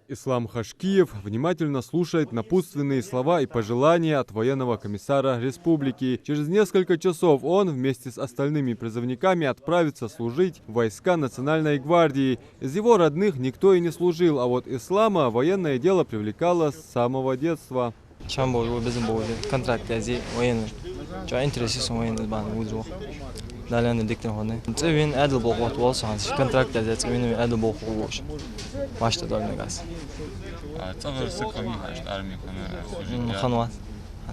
Ислам Хашкиев внимательно слушает напутственные слова и пожелания от военного комиссара республики. Через несколько часов он вместе с остальными призывниками отправится служить в войска Национальной гвардии. Из его родных никто и не служил, а вот Ислама военное дело привлекало с самого детства. Далее диктор Цивин Эдл Богот Волсан, контракт за Цивин Эдл Богот. Вашта дальнегас. Цавер сыками армии кона. Ханват.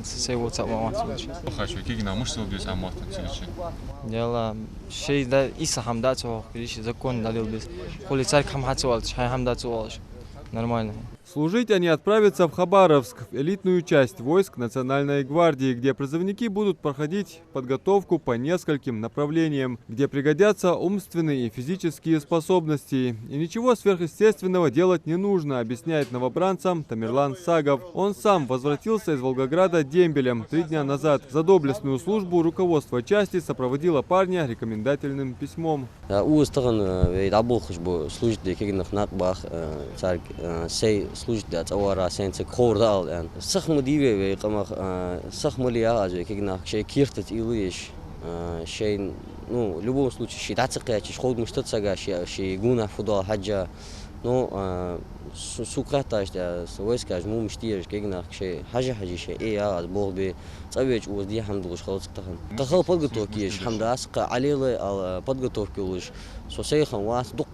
Сей вот самого. Хочу кигна мышцу без амот цилчи. Дела шей да Иса Хамдат о криш закон далил без. Коли царь Хамхацвал, Шай Хамдат нормально. Служить они отправятся в Хабаровск, в элитную часть войск Национальной гвардии, где призывники будут проходить подготовку по нескольким направлениям, где пригодятся умственные и физические способности. И ничего сверхъестественного делать не нужно, объясняет новобранцам Тамерлан Сагов. Он сам возвратился из Волгограда дембелем 3 дня назад. За доблестную службу руководство части сопроводило парня рекомендательным письмом. служит да цавара сенсек хордал ан сахмудиве ве камах сахмулия азе кигнах шей киртет илиш шей ну в любом случае считаться качиш ход муштацага шей гуна фуда хаджа ну сукраташ да войска жму мштиеш кигнах шей хаджа хаджи шей аз болби цавеч уз ди хамдуш халцтахан кахал подготовки хамдас ка алилы ал подготовки улыш сосейхан вас дук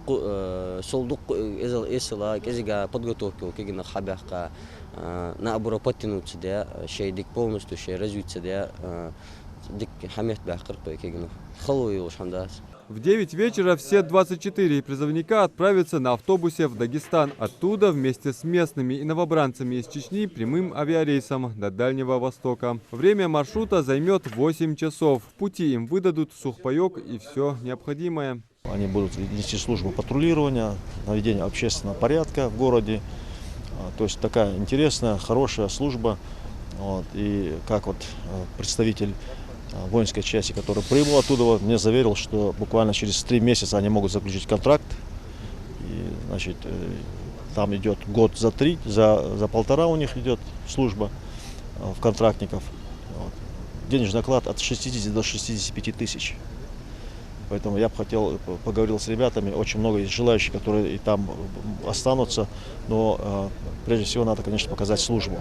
солдук изел исла кезига подготовки кигнах хабяхка на обропатинуться да шей дик полностью шей развиться да дик хамет бахкыр кигнах халуй уж хамдас. В 9 вечера все 24 призывника отправятся на автобусе в Дагестан. Оттуда вместе с местными и новобранцами из Чечни прямым авиарейсом до Дальнего Востока. Время маршрута займет 8 часов. В пути им выдадут сухпайок и все необходимое. Они будут нести службу патрулирования, наведения общественного порядка в городе. То есть такая интересная, хорошая служба. Вот. И как вот представитель воинской части, который прибыл оттуда, мне заверил, что буквально через 3 месяца они могут заключить контракт. И, значит, там идет год за 3, за полтора у них идет служба в контрактников. Вот. Денежный оклад от 60 до 65 тысяч. Поэтому я бы хотел, поговорил с ребятами, очень много есть желающих, которые и там останутся, но прежде всего надо, конечно, показать службу.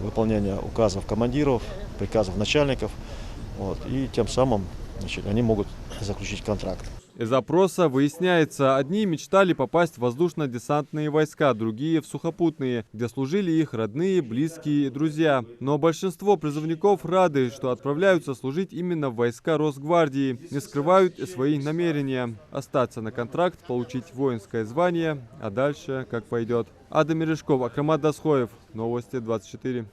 Выполнение указов командиров, приказов начальников, вот, и тем самым, значит, они могут заключить контракт. Из опроса выясняется, одни мечтали попасть в воздушно-десантные войска, другие в сухопутные, где служили их родные, близкие и друзья. Но большинство призывников рады, что отправляются служить именно в войска Росгвардии, не скрывают и свои намерения остаться на контракт, получить воинское звание, а дальше как пойдет. Адам Мережков, Акрамат Дасхоев, Новости 24.